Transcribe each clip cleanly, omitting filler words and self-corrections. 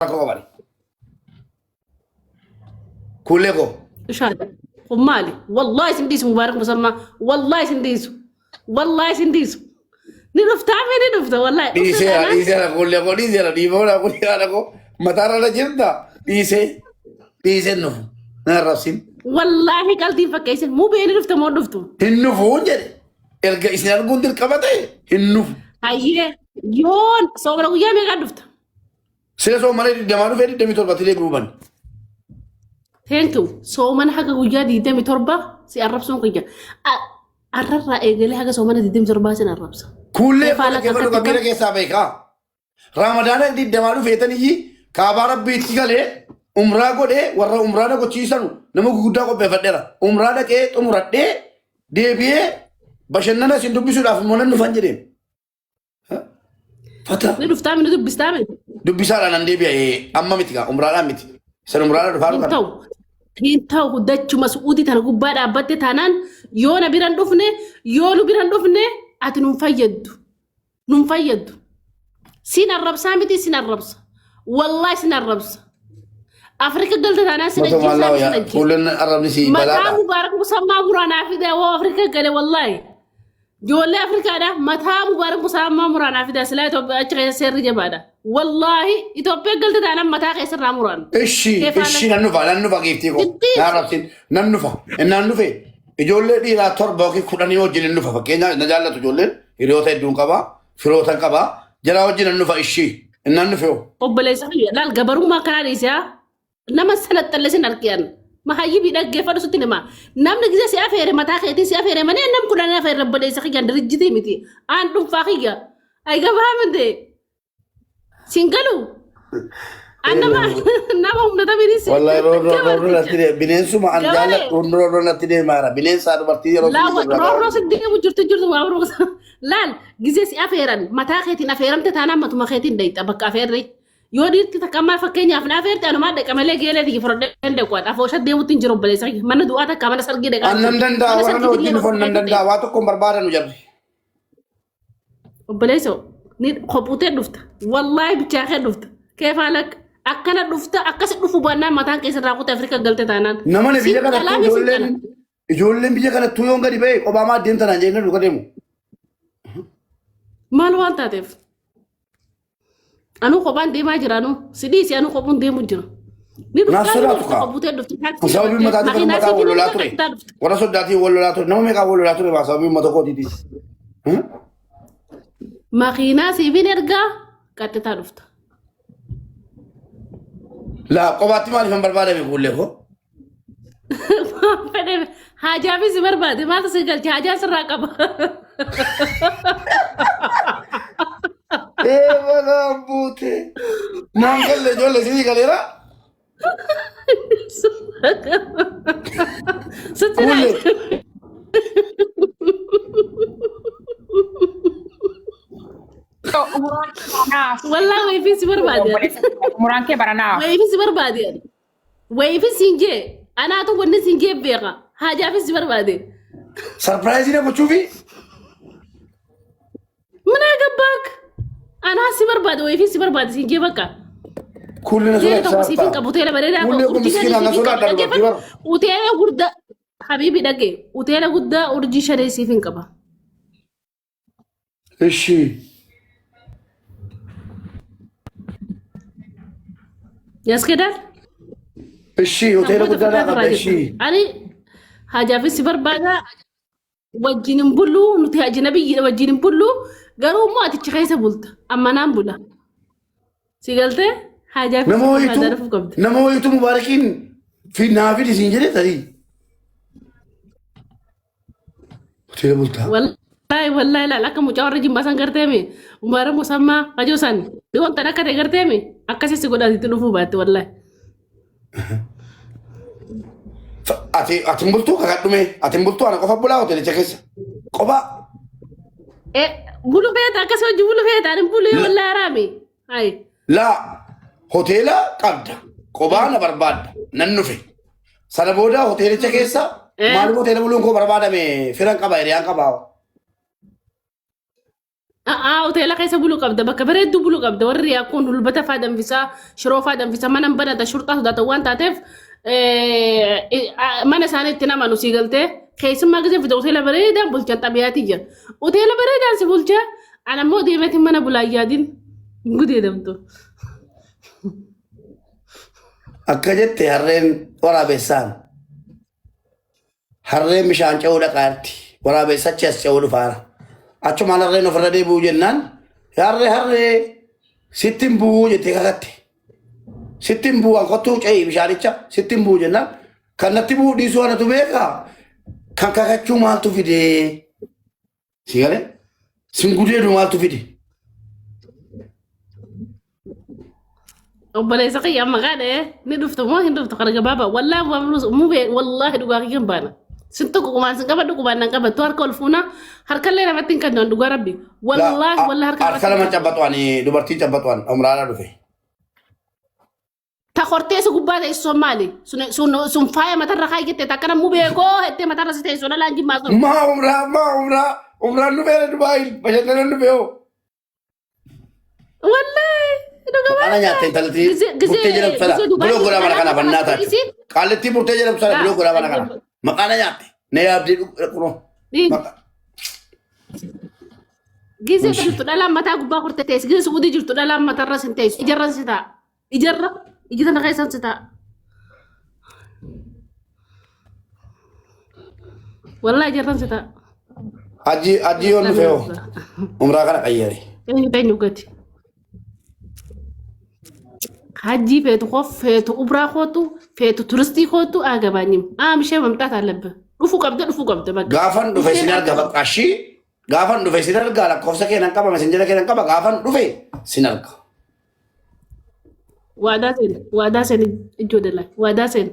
كوباري كوليكو ايش هذا مالي والله سنديس مبارك مسمى والله سنديس والله سنديس نرفت عمي نرفت والله ديسي أنا كوليكو ديسي أنا ديمو أنا كوليكو أنا كو متارا لا جندا ديسي إنه نرسين والله قلبي فكيسن مو بين نرفت مو نرفتو إنه فون جري إلقى إسنان قندر كبته إنه هاي يون صوبنا ويا مي قد نرفت سيلا سو مالي دمانو فيدي دمي تربة تلي بروبان ثانكيو سو من حاجه ويا دي دمي تربه سي عرب سون قيا عرر ايغلي حاجه سو من دي دمي تربه سن عرب كله كيفلو كبيرة كيسا بيكا رمضان دي دمانو فيتني يي كابارا بيتي كله عمره کو دے ور عمره کو چیسنو نمو گودا کو بفدرا عمره کے تو مرتے دے بھی بشننا سندو بيسو داف مونن فنجرين فتا نرفت عمي دبستامي دبسالا نندي بي اما متكا عمره مت سن عمره دفارو كان هينتاو هدتش مسعودي تانا غبا دابت تانان يونا بيران دفنه يولو بيران دفنه ات نفيد سين الرب سامتي سين الرب والله سين الرب افريقيا قلت انا سنجي والله يا كلنا الرب نسي متى بلا مبارك مسمى قرانا في ده وافريقيا قال والله جول افريقيا ده متى مبارك مسمى مرانا في ده سلايتو بأجري سير جباده والله إثيوبيا قلت أنا متى خسر راموران إيشي ننفع كيفتيكو يا ربي ننفع إن ننفع يجولي دي لا تربو كي كوراني وجين ننفع فكينا نجالة تجولي يريوتا يدون كبا فروتا كبا جلا وجين ننفع إيشي إن ننفعو وبليس لا الجبرو ما كان ليسا نما سنة تلسين أركيان ما هاي بيدا جفر سوتي نما نام نجزا سافر متى خيتي سافر ماني نام كلنا فير رب ليس خيان درجتي متي أنتم فاخيا أي جبرها من ده سينجلو أنا ما نتابعني والله رو نتيجة بنينسو ما أنجالا رو نتيجة مارا بنين سار برتي لا رو سديه وجرت ما رو لا جزء أفيران متى خيتين أفيران تتانا ما تما خيتين دايت أبقى أفيري يودي تتكمل فكيني أفنا أفيرت أنا ما دك أملي جيلة تيجي فرد دكوات أفوشة ديو تنجرو بليسك من دعاء كمان سرقي دك أنندن دا ورنا وجين فن نندن دا واتو كم بربادة نجري بليسو نيد خبوتة دفت والله بتشاخ دفت كيف حالك أكنا دفت أكس دفو بنا متان كيس راقو أفريقيا قلت تانان نمانة بيجا كنا جولين بيجا كنا تويون كدي بيه أوباما دين تنا جينا لوكا ديمو مالوان تاتف أنو خبان ديما جرانو سديسي أنو خبون ديمو جرا ناسولا توكا مساوي متا دكتور متا ولولاتوري ورسول داتي ولولاتوري نمو ميكا ولولاتوري مساوي متا كودي دي ماخينا سيفين إرجع كاتتا دفت لا قباتي مالي فن بربادة بيقول له حاجة في زمر بعد ما تسجل حاجة سراقب إيه ولا بوتي نانجل le جول سيدي كليرا والله ويفي سبر بادي مران كي برنا ويفي سبر بادي ويفي سينجي أنا أتو وني سينجي بيغا حاجة في سبر بادي سرپرائز نه بچوفي من أجبك أنا سبر بادي ويفي سبر بادي سينجي بكا كلنا سولا سيفين كبوتيلا بريدا كلكم مسكين أنا سولا دار وتيلا غردا حبيبي دقي وتيلا غردا أورجي شري سيفين كبا إيشي ياس كده إيشي وتيلا قدام هذا إيشي أنا حاجة في سبر بادا وجين بلو نتي أجنبي وجين بلو قالوا ما تتشخيس بولت أما نام بولا سيقلته حاجة في سبر بادا نمويتو مباركين في نافي دي سينجري تري وتيلا بولتا والله لا لك مجاور جيم بسان كرتيمي مبارك مسمى أجوسان دون تنا كده كرتيمي أكاسي سيقول تلوفو بات والله ati mbultu kakaddume ati mbultu ana qofa bulaa hoteela keessa qofa bulu feeta akkas hojii bulu feeta ani bulu walla araami ay la hoteela qabda qobaa na barbaadda nan nufe sana booda hoteelicha keessa maal hoteela buluun koo barbaadame firan qaba hiriyaan qaba hoteela keessa buluu qabda bakka bareedduu buluu qabda warri akkun hulbata faadamfisaa shiroo faadamfisaa mana banata shurxaa sodaata waan taateef mana isaanii itti namanu sii galtee keessummaa gisee fida hoteela bareedaan bulchan xabiyaati jira hoteela bareedaan si bulchaa anammoo deemeetiin mana bulaayyaadin gudee dabdu. Akka jette harreen waraabessaan harreen bishaan ce'uu dhaqaarti waraabessachi as ce'uu dhufaara. Achumaan harreen ofirra deebi'uu jennaan harree sittin bu'uu jettee kakatte. Sittin bu'u kottuu ce'ii bishaanicha sittin bu'uu jennaan kan natti bu'uu dhiisuu anatu beekaa kan kakachuu maaltu fidee si galee singudeedu maaltu fide. Obboleessa kiyya amma gaadhe ni dhuftu moo hin dhuftu kana gabaaba wallaahi dhugaa kiyyan baana. Sintu kukumaan sin qabadhu kubaan nan qabatu harka ol fuuna harkallee namatti hin kennan dhugaa rabbi wallaahi harka lama cabbatu'an dubartii cabbatu'an umraadhaa dhufe. Ta kortee su gubbaa ta'e Somaali sun faaya matarra kaayyette takka namuu beekoo hettee matarra si ta'e sun alaan jimmaa sun. Umraan dhufee Dubaay bashannanan dhufee hoo. Wallaahi. Ana nyaatte intalatti burtee jedhamtu sana buloo godhaa mana kana bannaa taate qaallettii burtee jedhamtu sana buloo godhaa mana kana maqaana nyaatte na yaabdee kunoo. Gisee jirtu dhalaan mataa gubbaa kortee teessi gisee suudii jirtu dhalaan matarra sin teessu ijarran si ta'a ijarra iji tana keessan si ta'a. Wallaahi ijarran si ta'a. Hajji yoon dhufee hoo umraa kana qayyare. Eenyu gati. Hajji feetu qof feetu ubraa kootu feetu turistii kootu agabaanim mishee mamtaat alabbe dhufu qabda bakka gaafan dhufe sin arga bakka ashii gaafan dhufe sin arga lakkoofsa keenan qaba mesenjera keenan qaba gaafan dhufe sin arga waadaa seen ijoo dala waadaa seen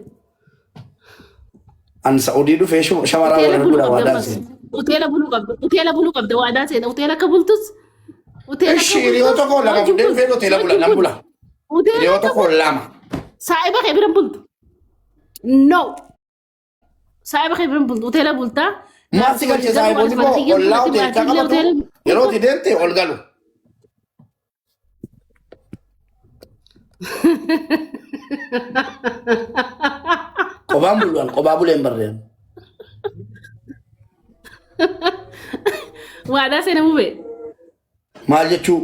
an Saudi dhufe shamaraa wal arguudha waadaa seen hoteela buluu qabda waadaa seen hoteela akka bultus hoteela ishi yoo tokko lama buddeen fee hoteela bula nan bula yoo tokko lama saa'iba kee biran bultu no saa'iba kee biran bultu hoteela bultaa maasi galche saa'iboonni koo ollaa hoteelichaa qabatu yeroo itti deemte ol galu. Kophaan bulu'an kophaa buleen barreen. Waadaa seena mubee. Maal jechuu?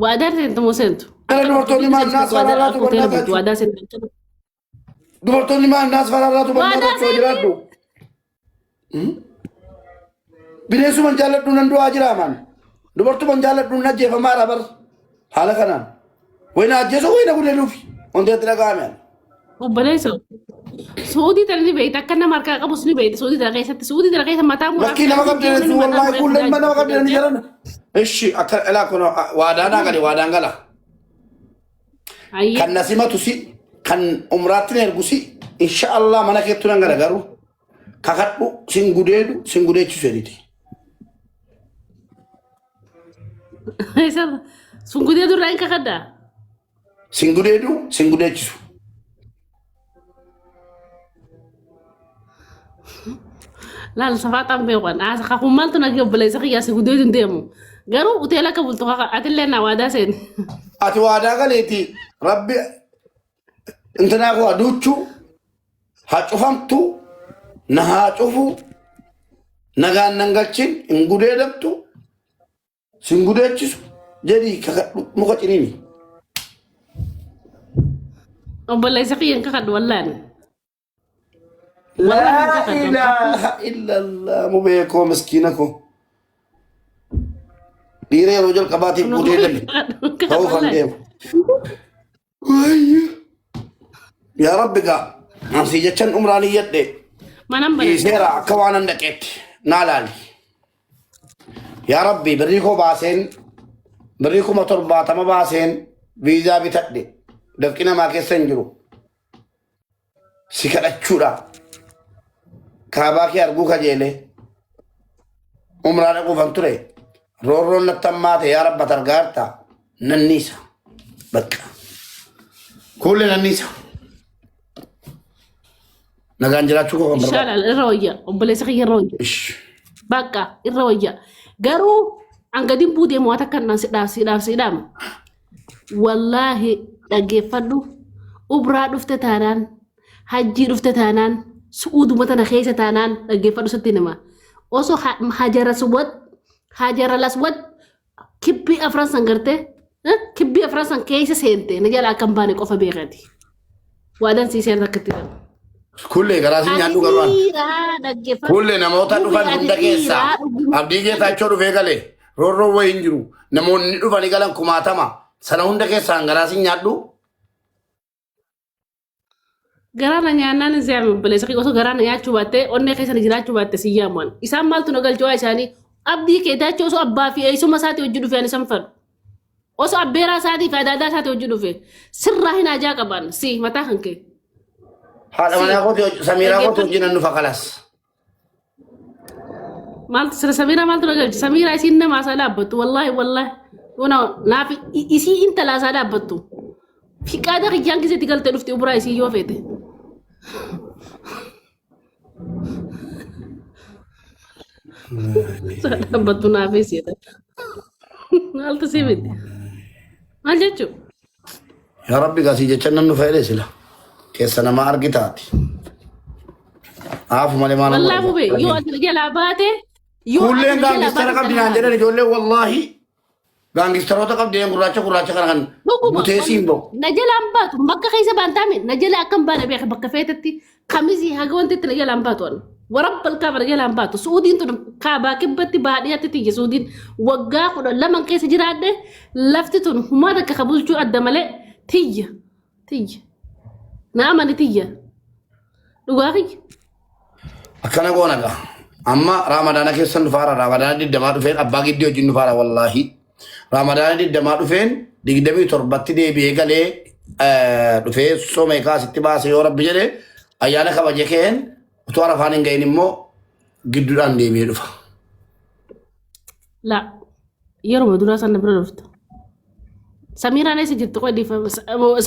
Waadaa seentu moo seentu? Kana dubartoonni maal naas faraarraatu barbaadatu? Waadaa seentu. Dubartoonni maal naas faraarraatu barbaadatu jiraadhu? Bineensuma jaalladhu nan du'aa jira maan. Dubartuma jaalladhu nan ajjeefamaadha bar. Haala kanaan. Wayna ajjeesu wayna gudeeluufi. Wanti itti dhaga'ame. Obboleessa. Suudii tana ni beekta akka nama harkaa qabus ni beekta suudii tana keessatti suudii tana keessa mataa muraasa. Bakkii nama qabdeensu wallaahi kuulleen nama qabdeen ni jiran. Ishi akka ilaa kun waadaanaa gadi waadaan gala. Kan nasimatu si kan umraatti na ergu si insha Allah mana keettu nan garagaru kakadhu sin gudeechisu jedhiti. Sun gudeedu irraa hin kakaddaa? Sin gudeechisu. Laal safaataan beekan asa kakun maaltu nagee obboleessa kiyyaa si gudeedu hin deemu. Garuu hoteela akka bultu atillee naa waadaa seeni. Ati waadaa galeeti rabbi intanaa koo aduuchuu haa cufamtu na haa cufu nagaan nan galchin hin gudeedamtu sin gudeechisu jedhii kakadhu muka ciniini. Obboleessa kiyyan kakadhu wallaani. La ilaha illallah mubeekoo miskiina koo. Dhiira yeroo jalqabaatiif gudeedame ta'uu kan deemu. Yaa rabbi gaa asii jechan umraan iyyadhe dhiiseera akka waan an dhaqeetti naa laali. Yaa rabbi birrii koo baaseen birrii 70 baaseen viizaa bitadhe dafqi namaa keessa hin jiru. Si kadhachuudha. Kaabaa kee arguu kajeelee umraa dhaquufan ture. Roorroon nattammaate yaa rabba targaarta nanniisa bakka kuulle nanniisa nagaan jiraachuu koo kan barbaadu. Inshallah irra wayya obboleessa kiyya irra wayya. bakka irra wayya garuu angadin buudee mo'ata kan sidaam wallahi dhaggeeffadhu ubraa dhufte taanaan hajjii dhufte taanaan su'uuduma tana keessa taanaan dhaggeeffadhu sitti nima osoo hajara laswad kibbi afran san garte kibbi afran san keessa seente na jala kan baane qofa beekati waadan siiseen rakkatti kulle garaasi nyaadhu gaban kulle namoota dhufan hunda keessa abdii geetaachoo dhufee galee roorroo wayin jiru namoonni dhufanii galan kumaatama sana hunda keessaan garaasi nyaadhu garana nyaannan ziyam balesa ki oso garana nyaachuu baatte onne keessa jiraachuu baatte siyaaman isaan maaltu nagalchoo isaanii abdii keetaachoo oso abbaa fi eessuma isaati hojii dhufee ani sanfadhu oso abbeeraa isaatii fi adaadaa isaati hojii dhufee sirraa hin ajaa qaban si mataa kan kee haadha manaa kooti samiiraa kooti hojii nan dhufa kalas maaltu sira samiiraa maaltu nagalchi samiiraa isiin namaa isaa dhaabbattu wallaahi naaf isii intalaa isaa dhaabbattu fiqaada xiyyaan keessatti galtee dhufti ubraa isii yoo feete dhaabbattu naaf isiidha maaltu si miti maal jechuu yaa rabbi gaasii jecha nan dhufa jedhee sila keessa namaa argitaati aafu malee maana wallaahi bube yoo ati jalaa baate kulleen gaangistara qabdi naan jedhan ijoollee wallaahi gaangistaroota qabdeen gurraacha kana kan buteesiin ba'u najalaan baatu bakka keessa baantaame najala akkam baana beeka bakka feetetti kamisii haga wantitti najalaan baatu warabbal kaaba najalaan baatu suudiin tun kaabaa kibbatti baadiyyaatti tiyya suudiin waggaa 12 keessa jiraadhe lafti tun humaa takka kabulchuu adda malee tiyya naamani tiyya dhugaa kiyya akkana goonaga amma raamadaana keessan dhufaara raamadaana diddamaa dhufeen abbaa giddii wajjin dhufaara wallaahi raamadaana diddamaa dhufeen 27tti deebi'ee galee dhufee soomee kaasitti baase yoo rabbi jedhe ayyaana kabaje keen utuu arafaan hin gahin immoo gidduudhaan deebi'ee dhufa. La yeroo duraa sana bira dhufta. Samiiraan eessa jirti qoodiif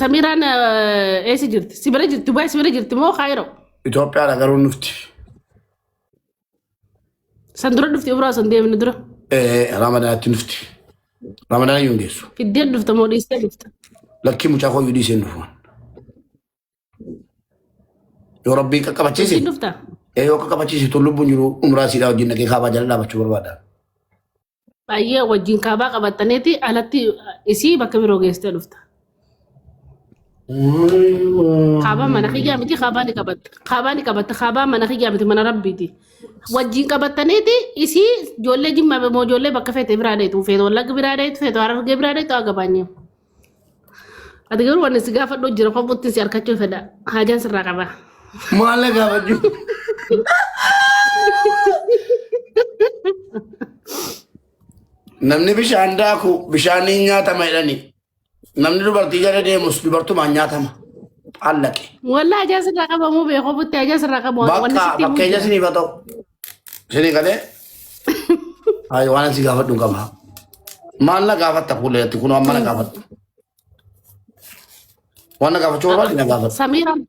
Samiiraan eessa jirti si bira jirti baay'ee si bira jirti moo Kaayiroo? Itoophiyaadha garuu nufti. San dura dhufti ubraa san deemni dura. Ramadaanatti nufti. Ramadaan yuun geessu. Fiddeen dhufta moo dhiistee dhufta? Lakkii mucaa koo yudii seen dhufuun. Yoo rabbii qaqqabachiisi. Dhufta. Yoo qaqqabachiisi tun lubbuun jiru umraa siidhaa wajjin dhaqee kaabaa jala dhaabachuu barbaada. Baay'ee wajjin kaabaa qabattaneeti alatti isii bakka biroo geessitee dhufta. Kaabaa mana kiyyaa miti kaabaa ni qabatta kaabaa mana kiyyaa miti mana rabbiiti. Wajjin qabattaneeti isii ijoollee jimmaa moo ijoollee bakka feete biraa dheetu feete wallagga biraa dheetu feete harargee biraa dheetu agabaanyee. Ati garuu wanni si gaafadhu jira kophuutti si harkachuu fedha haajaan sirraa qaba. Maalla gaafachuu. Namni bishaan daaku bishaaniin nyaatama jedhani. Namni dubartii jala deemus dubartumaan nyaatama. Allaqe. Wallaa haajaan sirraa qaba moo beekoo buttee haajaan sirraa qabu. Bakkeenya siniif haa ta'u. Sinii galee. Ayi waan si gaafadhu qaba. Maalla gaafatta fuuleetti kun amma na gaafattu. Waan gaafachuu barbaade na gaafatu. Samiiraan.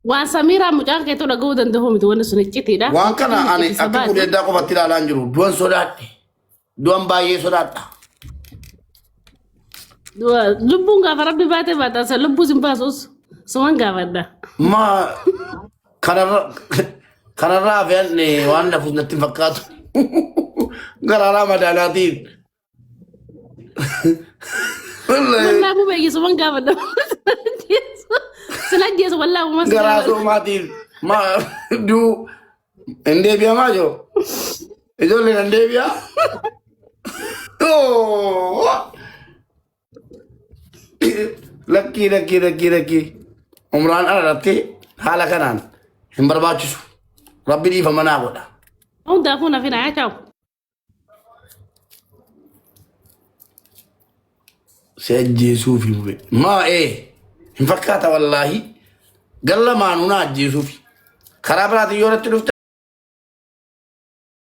Waan Samiiraan mucaan keetu dhaga'uu danda'u miti wanni sun iccitiidha. Waan kana ani akka fuuleeddaa qofatti ilaalaa hin jiru. Du'an sodaadhe. Du'an baay'ee sodaadha. Lubbuun gaafa rabbi baatee baataasa lubbuu sin baasus suman gaafadha. Ma kanarraa hafeen waan nafuus natti hin fakkaatu. Garaaraa madaalaatiin. Wallaa buu beeyi suman gaafadha. Sila jeesu wallaa buu masu. Garaa soomaatiin ma duu hin deebi'a maa jiru. Ijoolleen hin deebi'a. Lakkii. Umraan irratti haala kanaan hin barbaachisu. Rabbi dhiifama naa godha. Hundaafuu na fina yaa chaa'u. Si ajjeesuufi bube. Maa hin fakkaata wallaahi. Galla maanuu na ajjeesuufi. Karaa biraatiin yoo irratti dhufte